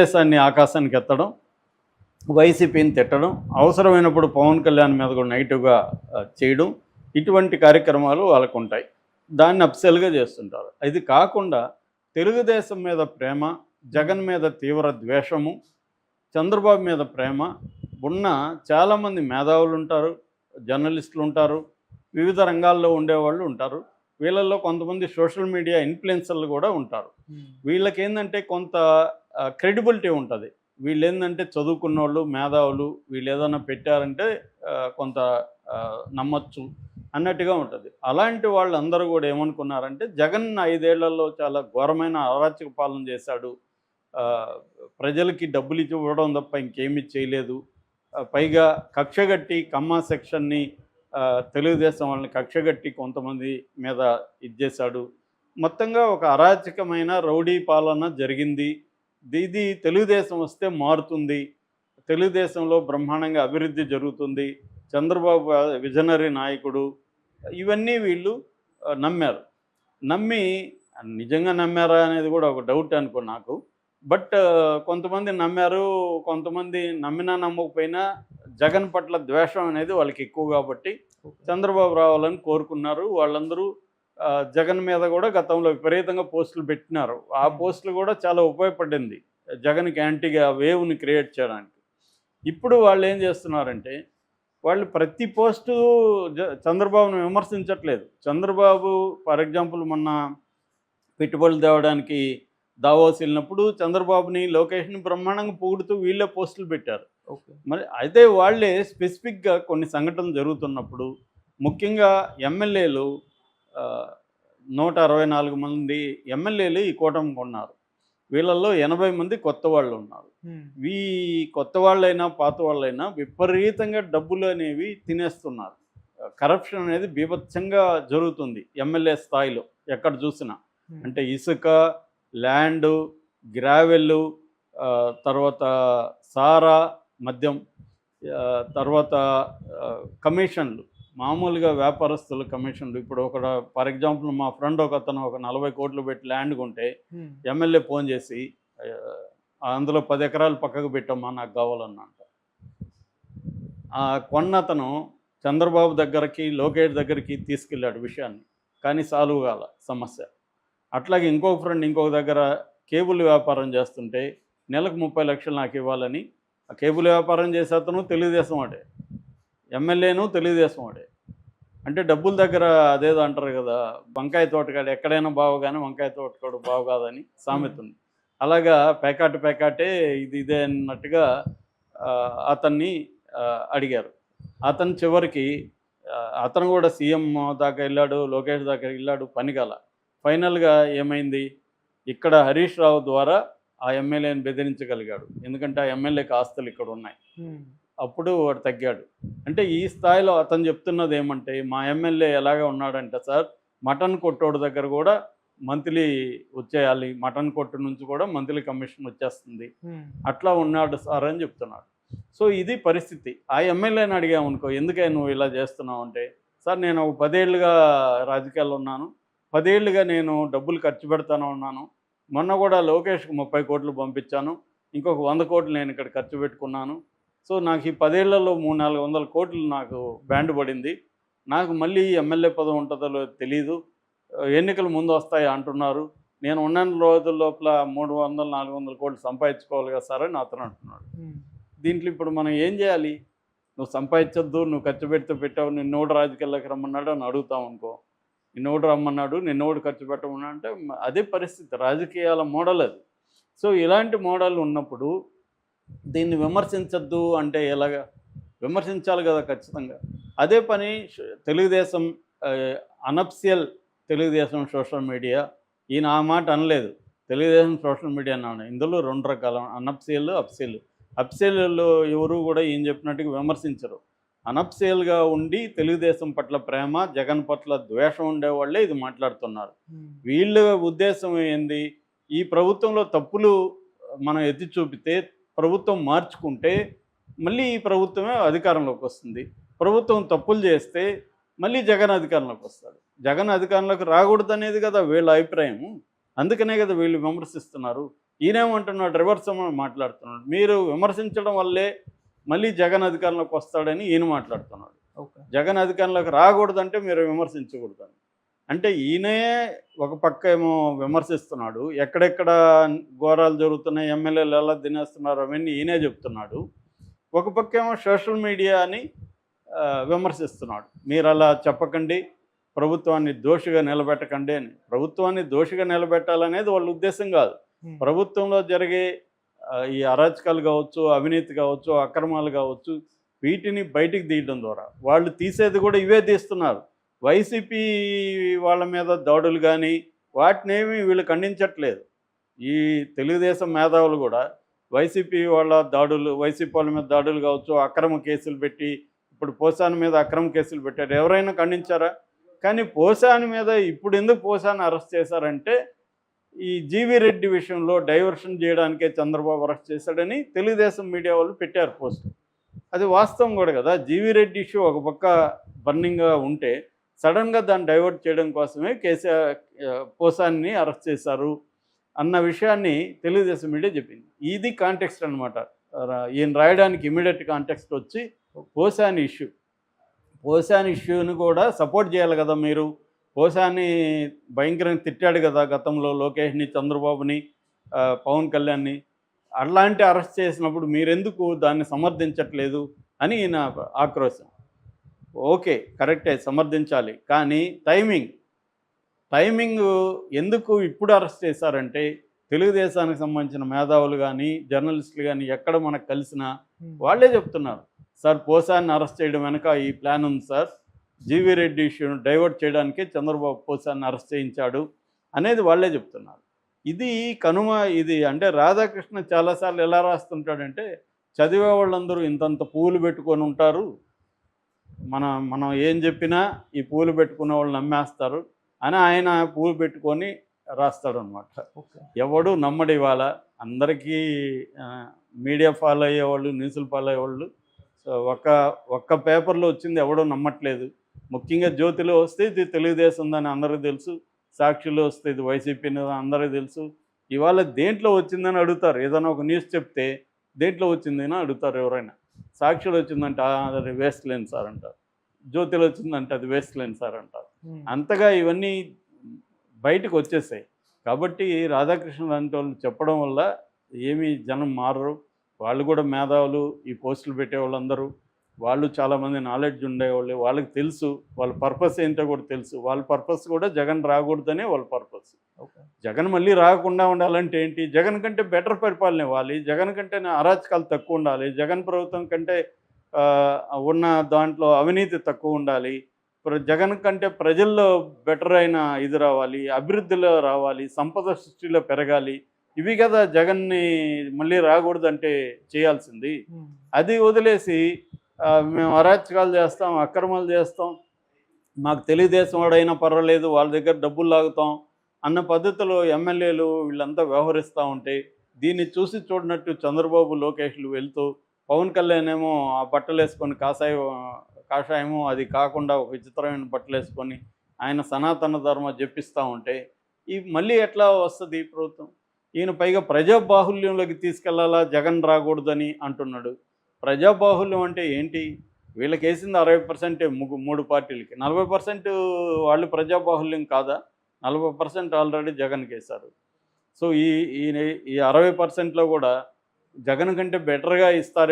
దేశాన్ని ఆకాశానికి ఎత్తడం, వైసీపీని తిట్టడం, అవసరమైనప్పుడు పవన్ కళ్యాణ్ మీద కూడా నెగిటివ్గా చేయడం, ఇటువంటి కార్యక్రమాలు వాళ్ళకు ఉంటాయి. దాన్ని అప్సెల్గా చేస్తుంటారు. ఇది కాకుండా తెలుగుదేశం మీద ప్రేమ, జగన్ మీద తీవ్ర ద్వేషము, చంద్రబాబు మీద ప్రేమ ఉన్న చాలామంది మేధావులు ఉంటారు, జర్నలిస్టులు ఉంటారు, వివిధ రంగాల్లో ఉండేవాళ్ళు ఉంటారు. వీళ్ళల్లో కొంతమంది సోషల్ మీడియా ఇన్ఫ్లుయెన్సర్లు కూడా ఉంటారు. వీళ్ళకి ఏంటంటే కొంత క్రెడిబిలిటీ ఉంటుంది. వీళ్ళు ఏంటంటే చదువుకున్న వాళ్ళు, మేధావులు, వీళ్ళు ఏదైనా పెట్టారంటే కొంత నమ్మచ్చు అన్నట్టుగా ఉంటుంది. అలాంటి వాళ్ళందరూ కూడా ఏమనుకున్నారంటే జగన్ 5 ఏళ్లలో చాలా ఘోరమైన అరాచక పాలన చేశాడు, ప్రజలకి డబ్బులు ఇవ్వడం తప్ప ఇంకేమీ చేయలేదు, పైగా కక్షగట్టి కమ్మ సెక్షన్ని తెలుగుదేశం వాళ్ళని కక్షగట్టి కొంతమంది మీద ఇచ్చేశాడు, మొత్తంగా ఒక అరాచకమైన రౌడీ పాలన జరిగింది, ఇది తెలుగుదేశం వస్తే మారుతుంది, తెలుగుదేశంలో బ్రహ్మాండంగా అభివృద్ధి జరుగుతుంది, చంద్రబాబు విజనరీ నాయకుడు, ఇవన్నీ వీళ్ళు నమ్మారు. నమ్మి నిజంగా నమ్మారా అనేది కూడా ఒక డౌట్ అనుకో నాకు. బట్ కొంతమంది నమ్మారు, కొంతమంది నమ్మినా నమ్మకపోయినా జగన్ పట్ల ద్వేషం అనేది వాళ్ళకి ఎక్కువ కాబట్టి చంద్రబాబు రావాలని కోరుకున్నారు. వాళ్ళందరూ జగన్ మీద కూడా గతంలో విపరీతంగా పోస్టులు పెట్టినారు. ఆ పోస్టులు కూడా చాలా ఉపయోగపడింది జగన్కి యాంటీగా వేవ్ని క్రియేట్ చేయడానికి. ఇప్పుడు వాళ్ళు ఏం చేస్తున్నారంటే వాళ్ళు ప్రతి పోస్టు చంద్రబాబును విమర్శించట్లేదు. చంద్రబాబు ఫర్ ఎగ్జాంపుల్ మొన్న పెట్టుబడులు తేవడానికి దావోస్ వెళ్ళినప్పుడు చంద్రబాబుని, లోకేష్ని బ్రహ్మాండంగా పొగుడుతూ వీళ్ళే పోస్టులు పెట్టారు. మరి అయితే వాళ్ళే స్పెసిఫిక్గా కొన్ని సంఘటనలు జరుగుతున్నప్పుడు, ముఖ్యంగా ఎమ్మెల్యేలు 164 మంది ఎమ్మెల్యేలు ఈ కూటమికి ఉన్నారు. వీళ్ళల్లో 80 మంది కొత్త వాళ్ళు ఉన్నారు. ఈ కొత్త వాళ్ళైనా పాత వాళ్ళైనా విపరీతంగా డబ్బులు అనేవి తినేస్తున్నారు. కరప్షన్ అనేది బీభత్సంగా జరుగుతుంది ఎమ్మెల్యే స్థాయిలో ఎక్కడ చూసినా. అంటే ఇసుక, ల్యాండు, గ్రావెల్లు, తర్వాత సారా, మద్యం, తర్వాత కమిషన్లు, మామూలుగా వ్యాపారస్తుల కమిషన్లు. ఇప్పుడు ఒక ఫర్ ఎగ్జాంపుల్ మా ఫ్రెండ్ ఒక అతను ఒక 40 కోట్లు పెట్టి ల్యాండ్ కొంటే ఎమ్మెల్యే ఫోన్ చేసి అందులో 10 ఎకరాలు పక్కకు పెట్టమ్మా నాకు కావాలన్నంట. కొన్న అతను చంద్రబాబు దగ్గరికి, లోకేష్ దగ్గరికి తీసుకెళ్ళాడు విషయాన్ని, కానీ సాల్వ్ కాల సమస్య. అట్లాగే ఇంకొక ఫ్రెండ్ ఇంకొక దగ్గర కేబుల్ వ్యాపారం చేస్తుంటే నెలకు 30 లక్షలు నాకు ఇవ్వాలని, ఆ కేబుల్ వ్యాపారం చేసే అతను తెలుగుదేశం వాడే, ఎమ్మెల్యేను తెలుగుదేశం వాడే. అంటే డబ్బుల దగ్గర అదేదో అంటారు కదా, వంకాయ తోటకాడు ఎక్కడైనా బావు కానీ వంకాయ తోటకాడు బావు కాదని సామెత ఉంది. అలాగా పేకాటే ఇదే అన్నట్టుగా అతన్ని అడిగారు. అతను చివరికి అతను కూడా సీఎం దాకా వెళ్ళాడు, లోకేష్ దాకా వెళ్ళాడు, పని కాల. ఫైనల్గా ఏమైంది, ఇక్కడ హరీష్ రావు ద్వారా ఆ ఎమ్మెల్యేని బెదిరించగలిగాడు. ఎందుకంటే ఆ ఎమ్మెల్యేకి ఆస్తులు ఇక్కడ ఉన్నాయి. అప్పుడు వాడు తగ్గాడు. అంటే ఈ స్థాయిలో అతను చెప్తున్నది ఏమంటే, మా ఎమ్మెల్యే ఎలాగ ఉన్నాడంటే సార్, మటన్ కొట్టోడు దగ్గర కూడా మంత్లీ వచ్చేయాలి, మటన్ కొట్టు నుంచి కూడా మంత్లీ కమిషన్ వచ్చేస్తుంది, అట్లా ఉన్నాడు సార్ అని చెప్తున్నాడు. సో ఇది పరిస్థితి. ఆ ఎమ్మెల్యేని అడిగామనుకో, ఎందుకని నువ్వు ఇలా చేస్తున్నావు అంటే, సార్ నేను ఒక 10 ఏళ్ళుగా రాజకీయాల్లో ఉన్నాను, 10 ఏళ్ళుగా నేను డబ్బులు ఖర్చు పెడతాను ఉన్నాను, మొన్న కూడా లోకేష్కి 30 కోట్లు పంపించాను, ఇంకొక 100 కోట్లు నేను ఇక్కడ ఖర్చు పెట్టుకున్నాను. సో నాకు ఈ 10 ఏళ్లలో 300-400 కోట్లు నాకు బ్యాండ్ పడింది, నాకు మళ్ళీ ఎమ్మెల్యే పదవి ఉంటుందో తెలీదు, ఎన్నికలు ముందు వస్తాయి అంటున్నారు, నేను ఉన్న రోజుల లోపల 300-400 కోట్లు సంపాదించుకోవాలి కదా సార్ అని అతను అంటున్నాడు. దీంట్లో ఇప్పుడు మనం ఏం చేయాలి? నువ్వు సంపాదించొద్దు, నువ్వు ఖర్చు పెడితే పెట్టావు, నిన్నోడు రాజకీయాల్లోకి రమ్మన్నాడు అని అడుగుతావు అనుకో, నిన్నోడు రమ్మన్నాడు, నిన్నోడు ఖర్చు పెట్టమన్నా అంటే అదే పరిస్థితి, రాజకీయాల మోడల్ అది. సో ఇలాంటి మోడల్ ఉన్నప్పుడు దీన్ని విమర్శించద్దు అంటే ఎలాగా? విమర్శించాలి కదా ఖచ్చితంగా. అదే పని Telugu Desam unofficial Telugu Desam social media, ఈయన ఆ మాట అనలేదు, తెలుగుదేశం సోషల్ మీడియా అన్నాను. ఇందులో 2 రకాల అనఫిషియల్, అఫిషియల్. అఫిషియల్లో ఎవరు కూడా ఏం చెప్పినట్టుగా విమర్శించరు. అనఫిషియల్గా ఉండి తెలుగుదేశం పట్ల ప్రేమ, జగన్ పట్ల ద్వేషం ఉండేవాళ్ళే ఇది మాట్లాడుతున్నారు. వీళ్ళ ఉద్దేశం ఏంది, ఈ ప్రభుత్వంలో తప్పులు మనం ఎత్తి చూపితే, ప్రభుత్వం మార్చుకుంటే మళ్ళీ ఈ ప్రభుత్వమే అధికారంలోకి వస్తుంది, ప్రభుత్వం తప్పులు చేస్తే మళ్ళీ జగన్ అధికారంలోకి వస్తాడు. జగన్ అధికారంలోకి రాకూడదు అనేది కదా వీళ్ళ అభిప్రాయం. అందుకనే కదా వీళ్ళు విమర్శిస్తున్నారు. ఈయనేమంటున్నాడు, రివర్స్ మాట్లాడుతున్నాడు. మీరు విమర్శించడం వల్లే మళ్ళీ జగన్ అధికారంలోకి వస్తాడని ఈయన మాట్లాడుతున్నాడు. ఓకే. జగన్ అధికారంలోకి రాకూడదంటే మీరు విమర్శించకూడదని. అంటే ఈయనే ఒక పక్క ఏమో విమర్శిస్తున్నాడు, ఎక్కడెక్కడ ఘోరాలు జరుగుతున్నాయి, ఎమ్మెల్యేలు ఎలా తినేస్తున్నారు అవన్నీ ఈయనే చెప్తున్నాడు. ఒక పక్క ఏమో సోషల్ మీడియాని విమర్శిస్తున్నాడు. మీరు అలా చెప్పకండి, ప్రభుత్వాన్ని దోషిగా నిలబెట్టకండి అని. ప్రభుత్వాన్ని దోషిగా నిలబెట్టాలనేది వాళ్ళ ఉద్దేశం కాదు. ప్రభుత్వంలో జరిగే ఈ అరాచకాలు కావచ్చు, అవినీతి కావచ్చు, అక్రమాలు కావచ్చు, వీటిని బయటికి తీయడం ద్వారా వాళ్ళు తీసేది కూడా ఇవే తీస్తున్నారు. వైసీపీ వాళ్ళ మీద దాడులు కానీ వాటినేమి వీళ్ళు ఖండించట్లేదు. ఈ తెలుగుదేశం మేధావులు కూడా వైసీపీ వాళ్ళ దాడులు, వైసీపీ వాళ్ళ మీద దాడులు కావచ్చు, అక్రమ కేసులు పెట్టి, ఇప్పుడు పోసాని మీద అక్రమ కేసులు పెట్టారు, ఎవరైనా ఖండించారా? కానీ పోసాని మీద ఇప్పుడు ఎందుకు పోసాని అరెస్ట్ చేశారంటే ఈ జీవీ రెడ్డి విషయంలో డైవర్షన్ చేయడానికే చంద్రబాబు అరెస్ట్ చేశాడని తెలుగుదేశం మీడియా వాళ్ళు పెట్టారు పోస్ట్. అది వాస్తవం కూడా కదా. జీవీ రెడ్డి ఇష్యూ ఒక పక్క బర్నింగ్గా ఉంటే సడన్గా దాన్ని డైవర్ట్ చేయడం కోసమే పోసాన్ని అరెస్ట్ చేశారు అన్న విషయాన్ని తెలుగుదేశం మీడియా చెప్పింది. ఇది కాంటెక్స్ట్ అనమాట. ఈయన రాయడానికి ఇమీడియట్ కాంటెక్స్ట్ వచ్చి పోసాని ఇష్యూని కూడా సపోర్ట్ చేయాలి కదా మీరు. పోసాని భయంకరంగా తిట్టాడు కదా గతంలో లోకేష్ని, చంద్రబాబుని, పవన్ కళ్యాణ్ని. అలాంటి అరెస్ట్ చేసినప్పుడు మీరెందుకు దాన్ని సమర్థించట్లేదు అని ఈయన ఆక్రోశం. ఓకే, కరెక్టే, సమర్థించాలి. కానీ టైమింగ్ ఎందుకు ఇప్పుడు అరెస్ట్ చేశారంటే తెలుగుదేశానికి సంబంధించిన మేధావులు కానీ జర్నలిస్టులు కానీ ఎక్కడ మనకు కలిసినా వాళ్ళే చెప్తున్నారు, సార్ పోసాన్ని అరెస్ట్ చేయడం వెనక ఈ ప్లాన్ ఉంది సార్, జీవీ రెడ్డి ఇష్యూను డైవర్ట్ చేయడానికే చంద్రబాబు పోసాన్ని అరెస్ట్ చేయించాడు అనేది వాళ్ళే చెప్తున్నారు. ఇది కనుమ. ఇది అంటే రాధాకృష్ణ చాలాసార్లు ఎలా రాస్తుంటాడంటే చదివే వాళ్ళందరూ ఇంతంత పూలు పెట్టుకొని ఉంటారు, మనం ఏం చెప్పినా ఈ పూలు పెట్టుకునే వాళ్ళు నమ్మేస్తారు అని ఆయన పూలు పెట్టుకొని రాస్తాడు అనమాట. ఎవడు నమ్మడు. ఇవాళ అందరికీ మీడియా ఫాలో అయ్యేవాళ్ళు, న్యూస్లు ఫాలో అయ్యేవాళ్ళు సో ఒక్క పేపర్లో వచ్చింది ఎవడో నమ్మట్లేదు. ముఖ్యంగా జ్యోతిలో వస్తే ఇది తెలుగుదేశం ఉందని అందరికీ తెలుసు, సాక్షిలో వస్తే ఇది వైసీపీ అందరికీ తెలుసు. ఇవాళ దేంట్లో వచ్చిందని అడుగుతారు. ఏదైనా ఒక న్యూస్ చెప్తే దేంట్లో వచ్చిందని అడుగుతారు ఎవరైనా. సాక్షిలో వచ్చిందంటే అది వేస్ట్ లేని సార్ అంటారు, జ్యోతిలో వచ్చిందంటే అది వేస్ట్ లేని సార్ అంటారు. అంతగా ఇవన్నీ బయటకు వచ్చేసాయి. కాబట్టి రాధాకృష్ణ లాంటి వాళ్ళు చెప్పడం వల్ల ఏమీ జనం మారరు. వాళ్ళు కూడా మేధావులు, ఈ పోస్టులు పెట్టేవాళ్ళందరూ వాళ్ళు చాలామంది నాలెడ్జ్ ఉండేవాళ్ళు, వాళ్ళకి తెలుసు వాళ్ళ పర్పస్ ఏంటో కూడా తెలుసు. వాళ్ళ పర్పస్ కూడా జగన్ రాకూడదనే వాళ్ళ పర్పస్. జగన్ మళ్ళీ రాకుండా ఉండాలంటే ఏంటి, జగన్ కంటే బెటర్ పరిపాలన ఇవ్వాలి, జగన్ కంటే అరాచకాలు తక్కువ ఉండాలి, జగన్ ప్రభుత్వం కంటే ఉన్న దాంట్లో అవినీతి తక్కువ ఉండాలి, జగన్ కంటే ప్రజల్లో బెటర్ అయిన ఇది రావాలి, అభివృద్ధిలో రావాలి, సంపద సృష్టిలో పెరగాలి. ఇవి కదా జగన్ని మళ్ళీ రాకూడదంటే చేయాల్సింది. అది వదిలేసి మేము అరాచకాలు చేస్తాం, అక్రమాలు చేస్తాం, మాకు తెలుగుదేశం వాడైనా పర్వాలేదు వాళ్ళ దగ్గర డబ్బులు లాగుతాం అన్న పద్ధతిలో ఎమ్మెల్యేలు వీళ్ళంతా వ్యవహరిస్తూ ఉంటే దీన్ని చూసి చూడనట్టు చంద్రబాబు, లోకేష్లు వెళ్తూ, పవన్ కళ్యాణ్ ఏమో ఆ బట్టలు వేసుకొని కాషాయమో అది కాకుండా ఒక విచిత్రమైన బట్టలు వేసుకొని ఆయన సనాతన ధర్మ జపిస్తూ ఉంటే ఈ మళ్ళీ ఎట్లా వస్తుంది ప్రభుత్వం? ఈయన పైగా ప్రజాబాహుల్యంలోకి తీసుకెళ్లాలా, జగన్ రాకూడదని అంటున్నాడు. ప్రజాబాహుల్యం అంటే ఏంటి? వీళ్ళకి వేసింది 60% మూడు పార్టీలకి, 40% వాళ్ళు ప్రజాబాహుల్యం కాదా? 40% ఆల్రెడీ జగన్కి వేశారు. సో ఈ 60%లో కూడా జగన్ కంటే బెటర్గా ఇస్తారు